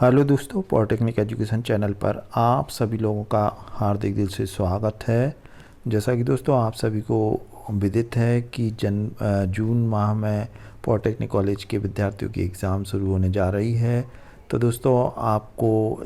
Hello दोस्तों, polytechnic education channel पर आप सभी लोगों का हार्दिक दिल से स्वागत है। जैसा कि दोस्तों आप सभी को विदित है कि जून माह में पॉलिटेक्निक कॉलेज के विद्यार्थियों की एग्ज़ाम शुरू होने जा रही है। तो दोस्तों आपको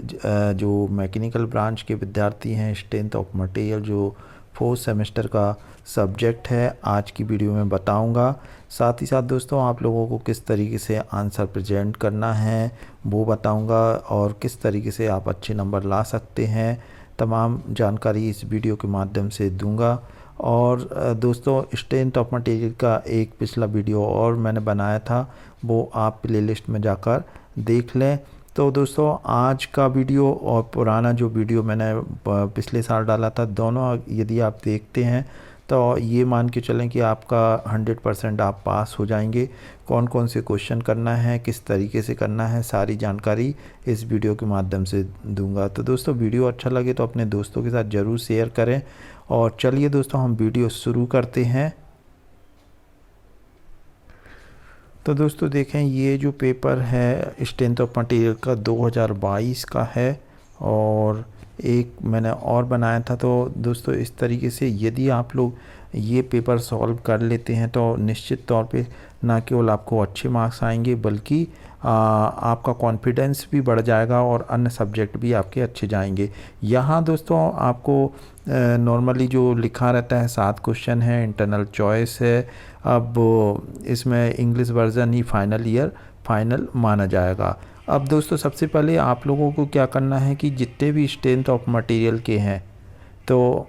जो मैकेनिकल ब्रांच के विद्यार्थी हैं, स्ट्रेंथ ऑफ मटेरियल जो 4th सेमेस्टर का सब्जेक्ट है, आज की वीडियो में बताऊंगा। साथ ही साथ दोस्तों आप लोगों को किस तरीके से आंसर प्रेजेंट करना है वो बताऊंगा और किस तरीके से आप अच्छे नंबर ला सकते हैं, तमाम जानकारी इस वीडियो के माध्यम से दूंगा। और दोस्तों स्ट्रेंथ ऑफ मटेरियल का एक पिछला वीडियो और मैंने बनाया था, वो आप प्लेलिस्ट में जाकर देख लें। तो दोस्तों आज का वीडियो और पुराना जो वीडियो मैंने पिछले साल डाला था, दोनों यदि आप देखते हैं तो ये मान के चलें कि आपका 100% आप पास हो जाएंगे। कौन कौन से क्वेश्चन करना है, किस तरीके से करना है, सारी जानकारी इस वीडियो के माध्यम से दूंगा। तो दोस्तों वीडियो अच्छा लगे तो अपने दोस्तों के साथ ज़रूर शेयर करें। और चलिए दोस्तों हम वीडियो शुरू करते हैं। तो दोस्तों देखें, ये जो पेपर है स्ट्रेंथ ऑफ मटेरियल का 2022 का है और एक मैंने और बनाया था। तो दोस्तों इस तरीके से यदि आप लोग ये पेपर सॉल्व कर लेते हैं तो निश्चित तौर पे ना केवल आपको अच्छे मार्क्स आएंगे बल्कि आपका कॉन्फिडेंस भी बढ़ जाएगा और अन्य सब्जेक्ट भी आपके अच्छे जाएंगे। यहाँ दोस्तों आपको नॉर्मली जो लिखा रहता है 7 क्वेश्चन है, इंटरनल चॉइस है। अब इसमें इंग्लिश वर्जन ही फाइनल माना जाएगा। अब दोस्तों सबसे पहले आप लोगों को क्या करना है कि जितने भी स्ट्रेंथ ऑफ मटेरियल के हैं तो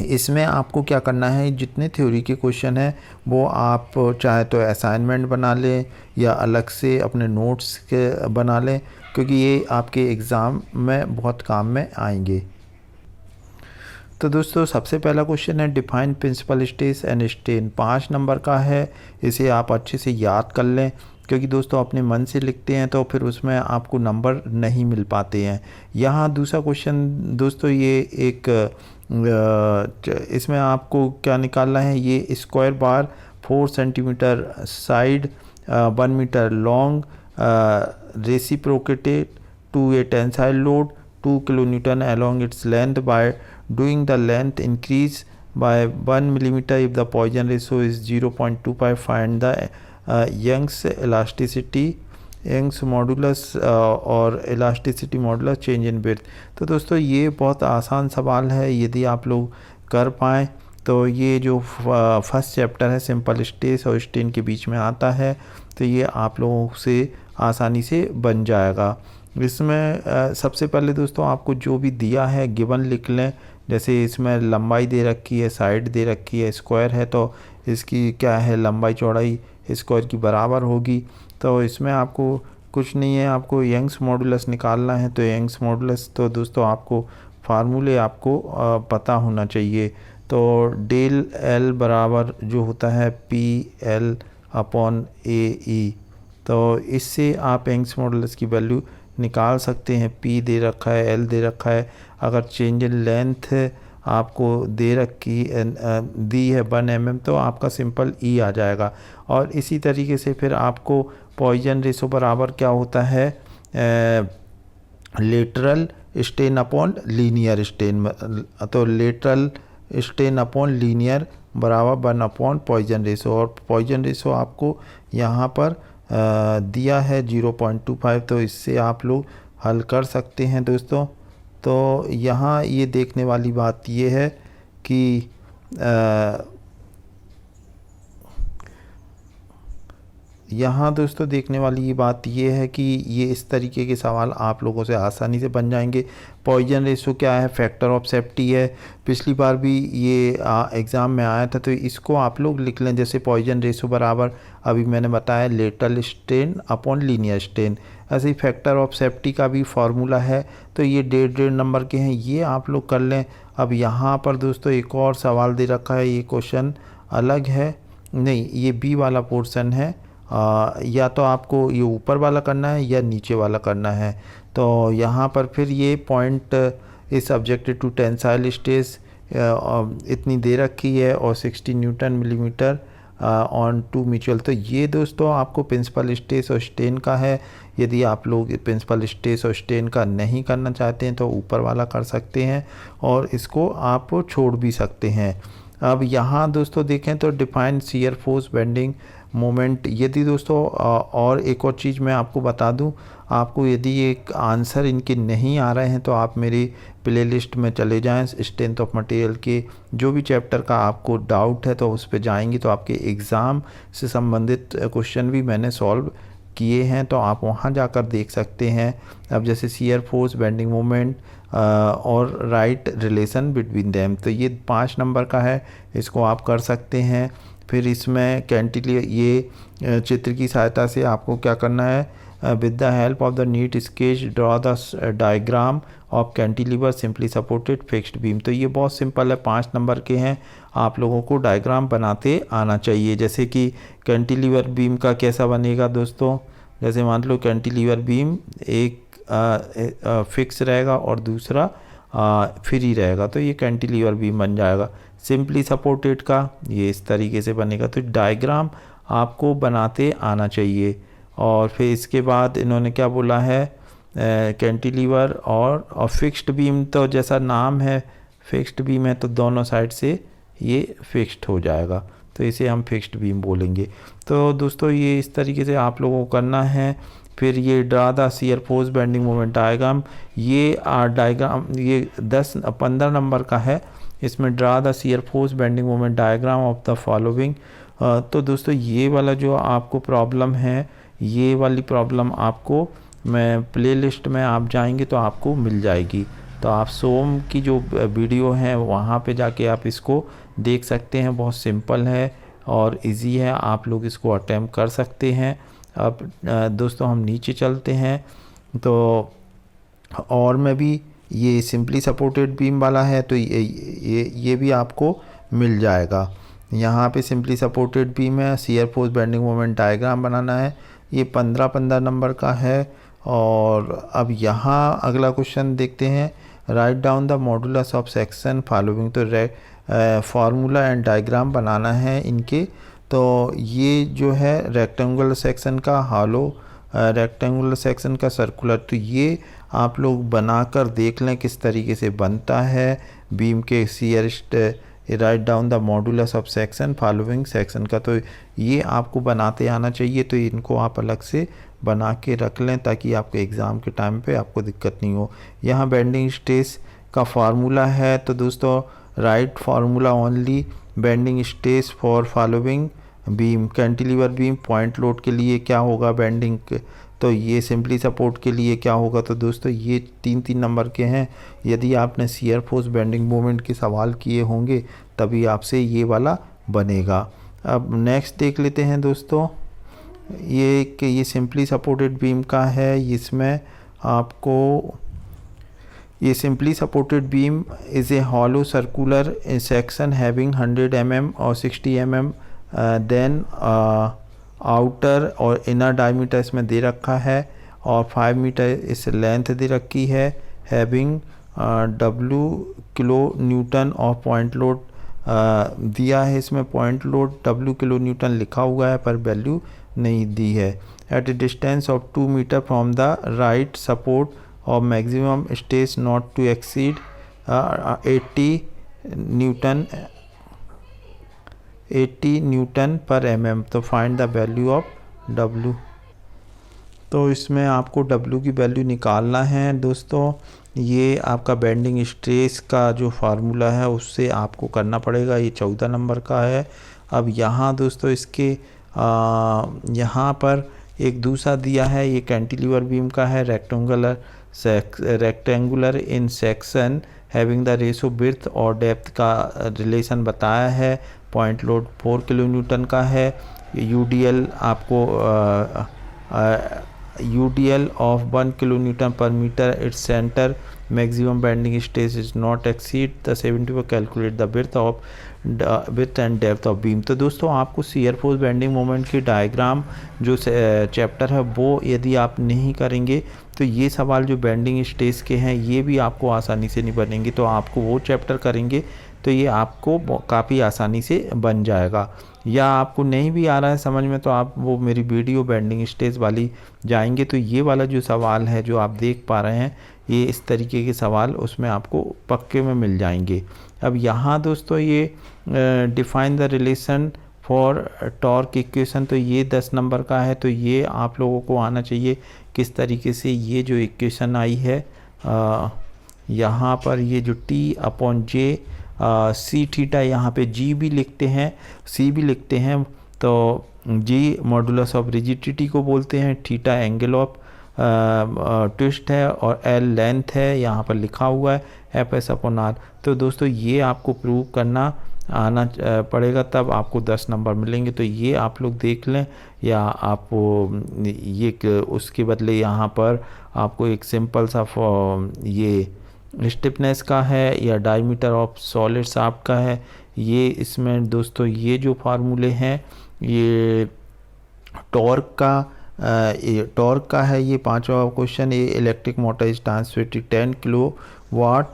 इसमें आपको क्या करना है, जितने थ्योरी के क्वेश्चन हैं वो आप चाहे तो असाइनमेंट बना लें या अलग से अपने नोट्स के बना लें, क्योंकि ये आपके एग्ज़ाम में बहुत काम में आएंगे। तो दोस्तों सबसे पहला क्वेश्चन है define principal stress and strain, 5 number का है। इसे आप अच्छे से याद कर लें, क्योंकि दोस्तों अपने मन से लिखते हैं तो फिर उसमें आपको नंबर नहीं मिल पाते हैं। यहाँ दूसरा क्वेश्चन दोस्तों ये एक इसमें आपको क्या निकालना है, ये square bar 4 centimetre side 1 metre long reciprocated to a tensile load 2 kilonewton along its length by doing the length increase by 1 millimeter if the Poisson ratio is 0.25. find the Young's elasticity, Young's modulus और elasticity modulus change in width। तो दोस्तों ये बहुत आसान सवाल है, यदि आप लोग कर पाएँ तो ये जो फर्स्ट चैप्टर है सिंपल स्ट्रेस और स्ट्रेन के बीच में आता है, तो ये आप लोगों से आसानी से बन जाएगा। इसमें सबसे पहले दोस्तों आपको जो भी दिया है गिवन लिख लें। जैसे इसमें लंबाई दे रखी है, साइड दे रखी है, स्क्वायर है तो इसकी क्या है लंबाई चौड़ाई स्क्वायर की बराबर होगी। तो इसमें आपको कुछ नहीं है, आपको यंग्स मॉडुलस निकालना है। तो यंग्स मॉडुलस तो दोस्तों आपको फार्मूले आपको पता होना चाहिए। तो डेल एल बराबर जो होता है PL अपॉन AE, तो इससे आप यंग्स मॉडुलस की वैल्यू निकाल सकते हैं। P दे रखा है, L दे रखा है, अगर चेंज इन लेंथ आपको दी है 1 mm तो आपका सिंपल E आ जाएगा। और इसी तरीके से फिर आपको पॉइजन रेशो बराबर क्या होता है, lateral strain upon linear strain. तो लेटरल स्ट्रेन अपॉन लीनियर बराबर 1 अपॉन पॉइजन रेशो, और पॉइजन रेशो आपको यहाँ पर दिया है 0.25। तो इससे आप लोग हल कर सकते हैं दोस्तों। तो यहाँ ये देखने वाली बात ये है कि यहाँ दोस्तों देखने वाली ये बात ये है कि ये इस तरीके के सवाल आप लोगों से आसानी से बन जाएंगे। पॉइजन रेशो क्या है, फैक्टर ऑफ सेफ्टी है, पिछली बार भी ये एग्ज़ाम में आया था, तो इसको आप लोग लिख लें। जैसे पॉइजन रेशो बराबर अभी मैंने बताया lateral strain upon linear strain, ऐसे ही फैक्टर ऑफ सेफ्टी का भी फार्मूला है। तो ये 1.5 नंबर के हैं, ये आप लोग कर लें। अब यहाँ पर दोस्तों एक और सवाल दे रखा है, ये क्वेश्चन अलग है, नहीं ये B वाला पोर्शन है। या तो आपको ये ऊपर वाला करना है या नीचे वाला करना है। तो यहाँ पर फिर ये पॉइंट इस सब्जेक्टेड टू टेंसाइल स्ट्रेस इतनी दे रखी है और 60 newton millimetre on to mutual. तो ये दोस्तों आपको प्रिंसिपल स्ट्रेस और स्ट्रेन का है। यदि आप लोग प्रिंसिपल स्ट्रेस और स्ट्रेन का नहीं करना चाहते हैं तो ऊपर वाला कर सकते हैं और इसको आप छोड़ भी सकते हैं। अब यहाँ दोस्तों देखें तो define shear force bending moment. यदि दोस्तों और एक और चीज़ मैं आपको बता दूं, आपको यदि एक आंसर इनके नहीं आ रहे हैं तो आप मेरी प्लेलिस्ट में चले जाएं, स्ट्रेंथ ऑफ मटेरियल के जो भी चैप्टर का आपको डाउट है तो उस पर जाएंगे तो आपके एग्ज़ाम से संबंधित क्वेश्चन भी मैंने सॉल्व किए हैं, तो आप वहां जाकर देख सकते हैं। अब जैसे शियर फोर्स, बेंडिंग मोमेंट और राइट रिलेशन बिटवीन देम, तो ये 5 नंबर का है, इसको आप कर सकते हैं। फिर इसमें कैंटिलीवर, ये चित्र की सहायता से आपको क्या करना है, with the help of the NEET sketch draw the diagram of cantilever simply supported fixed beam. तो ये बहुत सिंपल है, 5 नंबर के हैं, आप लोगों को डायग्राम बनाते आना चाहिए। जैसे कि कैंटिलीवर बीम का कैसा बनेगा दोस्तों, जैसे मान लो कैंटिलीवर बीम एक फिक्स रहेगा और दूसरा फ्री रहेगा, तो ये कैंटिलीवर बीम बन जाएगा। सिंपली सपोर्टेड का ये इस तरीके से बनेगा। तो डायग्राम आपको बनाते आना चाहिए। और फिर इसके बाद इन्होंने क्या बोला है, कैंटिलीवर और फिक्स्ड बीम, तो जैसा नाम है फिक्स्ड बीम है तो दोनों साइड से ये फिक्स्ड हो जाएगा, तो इसे हम फिक्स्ड बीम बोलेंगे। तो दोस्तों ये इस तरीके से आप लोगों को करना है। फिर ये draw the shear force bending moment diagram, ये डायग्राम ये 15 नंबर का है। इसमें draw the shear force bending moment diagram of the following. तो दोस्तों ये वाला जो आपको प्रॉब्लम है, ये वाली प्रॉब्लम आपको मैं प्लेलिस्ट में आप जाएंगे तो आपको मिल जाएगी। तो आप सोम की जो वीडियो है वहाँ पे जाके आप इसको देख सकते हैं। बहुत सिंपल है और इजी है, आप लोग इसको अटेम्प्ट कर सकते हैं। अब दोस्तों हम नीचे चलते हैं तो और में भी ये सिंपली सपोर्टेड बीम वाला है, तो ये भी आपको मिल जाएगा। यहाँ पे सिंपली सपोर्टेड बीम है, shear force bending moment diagram बनाना है, ये 15 नंबर का है। और अब यहाँ अगला क्वेश्चन देखते हैं, write down the modulus of section following. तो फार्मूला एंड डायग्राम बनाना है इनके। तो ये जो है रेक्टेंगुलर सेक्शन का हॉलो, रेक्टेंगुलर सेक्शन का सर्कुलर, तो ये आप लोग बनाकर देख लें किस तरीके से बनता है बीम के shear. Write down the modulus of section following section का, तो ये आपको बनाते आना चाहिए। तो इनको आप अलग से बना के रख लें ताकि आपके एग्ज़ाम के टाइम पे आपको दिक्कत नहीं हो। यहाँ बेंडिंग स्ट्रेस का फार्मूला है, तो दोस्तों right formula only bending stress for following beam. Cantilever beam point load के लिए क्या होगा बेंडिंग, तो ये सिंपली सपोर्ट के लिए क्या होगा। तो दोस्तों ये 3 नंबर के हैं। यदि आपने शियर फोर्स बेंडिंग मोमेंट के सवाल किए होंगे तभी आपसे ये वाला बनेगा। अब नेक्स्ट देख लेते हैं दोस्तों, ये सिंपली सपोर्टेड बीम का है। इसमें आपको ये simply supported beam is a hollow circular section having 100 mm और 60 mm देन आउटर और इनर डायमीटर इसमें दे रखा है और 5 मीटर इस लेंथ दे रखी है। हैविंग W किलो न्यूटन और पॉइंट लोड दिया है, इसमें point load W kilo newton लिखा हुआ है पर वैल्यू नहीं दी है। At a distance of 2 metre from the right support और maximum stress not to exceed 80 newton per mm। तो find the value of W। तो इसमें आपको W की वैल्यू निकालना है दोस्तों। ये आपका बेंडिंग स्ट्रेस का जो फार्मूला है उससे आपको करना पड़ेगा। ये 14 नंबर का है। अब यहाँ दोस्तों इसके यहाँ पर एक दूसरा दिया है, ये कैंटिलीवर बीम का है, rectangular in section having the ratio width और डेप्थ का रिलेशन बताया है। पॉइंट लोड 4 किलो न्यूटन का है। यूडीएल आपको UDL of 1 kilonewton per meter its center maximum bending stress is not exceed the 74। calculate the width of width and depth of beam. तो दोस्तों आपको शियर फोर्स बेंडिंग मोमेंट की diagram जो chapter है वो यदि आप नहीं करेंगे तो ये सवाल जो बेंडिंग स्ट्रेस के हैं ये भी आपको आसानी से नहीं बनेंगे। तो आपको वो चैप्टर करेंगे तो ये आपको काफ़ी आसानी से बन जाएगा। या आपको नहीं भी आ रहा है समझ में तो आप वो मेरी वीडियो बेंडिंग स्ट्रेस वाली जाएंगे तो ये वाला जो सवाल है जो आप देख पा रहे हैं ये इस तरीके के सवाल उसमें आपको पक्के में मिल जाएंगे। अब यहाँ दोस्तों ये define the relation for torque equation, तो ये 10 नंबर का है। तो ये आप लोगों को आना चाहिए किस तरीके से ये जो इक्वेशन आई है यहाँ पर ये जो T/J सी थीटा, यहाँ पे जी भी लिखते हैं सी भी लिखते हैं। तो जी मॉडुलस ऑफ रिजिडिटी को बोलते हैं, थीटा एंगल ऑफ ट्विस्ट है और एल लेंथ है यहाँ पर लिखा हुआ है F/R। तो दोस्तों ये आपको प्रूव करना आना पड़ेगा तब आपको 10 नंबर मिलेंगे। तो ये आप लोग देख लें या आप ये उसके बदले यहाँ पर आपको एक सिंपल सा ये स्टिफनेस का है या डायमीटर ऑफ सॉलिड शाफ्ट का है। ये इसमें दोस्तों ये जो फार्मूले हैं ये टॉर्क का है। ये 5वां क्वेश्चन, ये electric motor is transmitting 10 kilowatt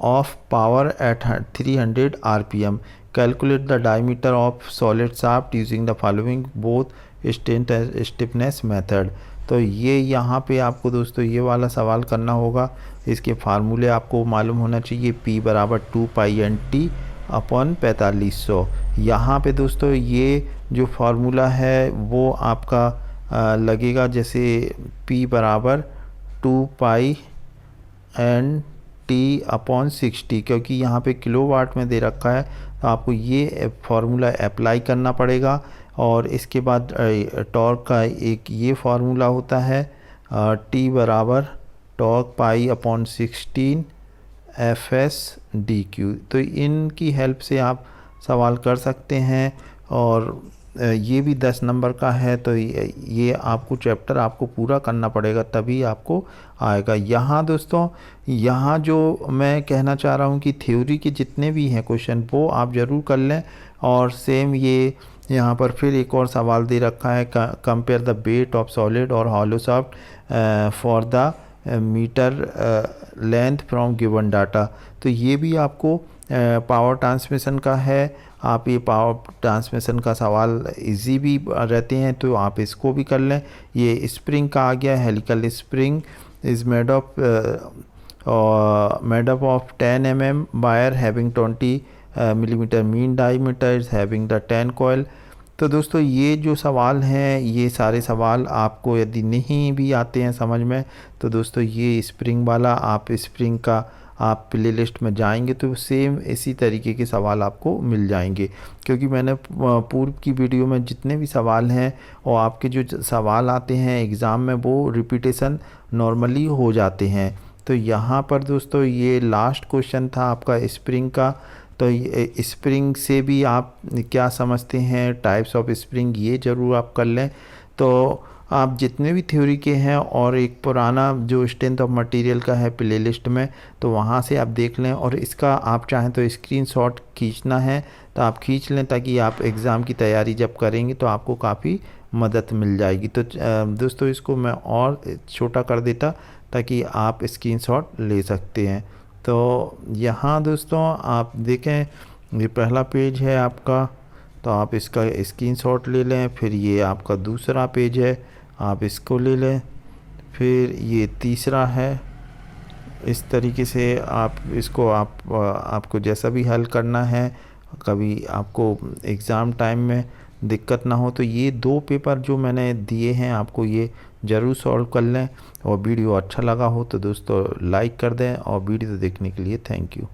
of power at 300 RPM। Calculate the diameter of solid shaft using the following both strength and stiffness method. तो ये यहाँ पे आपको दोस्तों ये वाला सवाल करना होगा। इसके फार्मूले आपको मालूम होना चाहिए, P बराबर 2π/NT/4500। यहाँ पे दोस्तों ये जो फार्मूला है वो आपका लगेगा जैसे P बराबर 2π/NT/60, क्योंकि यहाँ पे किलोवाट में दे रखा है तो आपको ये फार्मूला अप्लाई करना पड़ेगा। और इसके बाद टॉर्क का एक ये फार्मूला होता है T बराबर टॉर्क π/16 Fs/dq। तो इनकी हेल्प से आप सवाल कर सकते हैं और ये भी 10 नंबर का है। तो ये आपको चैप्टर आपको पूरा करना पड़ेगा तभी आपको आएगा। यहाँ दोस्तों यहाँ जो मैं कहना चाह रहा हूँ कि थ्योरी के जितने भी हैं क्वेश्चन वो आप ज़रूर कर लें। और सेम ये यहाँ पर फिर एक और सवाल दे रखा है, compare the weight of solid और hollow shaft for the metre length from given data. तो ये भी आपको पावर ट्रांसमिशन का है। आप ये पावर ट्रांसमिशन का सवाल इजी भी रहते हैं तो आप इसको भी कर लें। ये स्प्रिंग का आ गया, helical spring is made of 10 mm wire having 20 millimetre mean diameter is having the 10 coil. तो दोस्तों ये जो सवाल हैं ये सारे सवाल आपको यदि नहीं भी आते हैं समझ में तो दोस्तों ये स्प्रिंग वाला आप स्प्रिंग का आप प्ले लिस्ट में जाएंगे तो सेम इसी तरीके के सवाल आपको मिल जाएंगे। क्योंकि मैंने पूर्व की वीडियो में जितने भी सवाल हैं और आपके जो सवाल आते हैं एग्ज़ाम में वो रिपीटेशन नॉर्मली हो जाते हैं। तो यहाँ पर दोस्तों ये लास्ट क्वेश्चन था आपका स्प्रिंग का। तो स्प्रिंग से भी आप क्या समझते हैं, टाइप्स ऑफ स्प्रिंग, ये ज़रूर आप कर लें। तो आप जितने भी थ्योरी के हैं और एक पुराना जो स्ट्रेंथ ऑफ मटेरियल का है प्लेलिस्ट में तो वहाँ से आप देख लें। और इसका आप चाहें तो स्क्रीनशॉट खींचना है तो आप खींच लें ताकि आप एग्ज़ाम की तैयारी जब करेंगे तो आपको काफ़ी मदद मिल जाएगी। तो दोस्तों इसको मैं और छोटा कर देता ताकि आप स्क्रीनशॉट ले सकते हैं। तो यहाँ दोस्तों आप देखें ये पहला पेज है आपका, तो आप इसका स्क्रीनशॉट ले लें। फिर ये आपका दूसरा पेज है, आप इसको ले लें। फिर ये तीसरा है। इस तरीके से आप इसको आपको जैसा भी हल करना है, कभी आपको एग्ज़ाम टाइम में दिक्कत ना हो तो ये 2 पेपर जो मैंने दिए हैं आपको ये ज़रूर सॉल्व कर लें। और वीडियो अच्छा लगा हो तो दोस्तों लाइक कर दें और वीडियो देखने के लिए थैंक यू।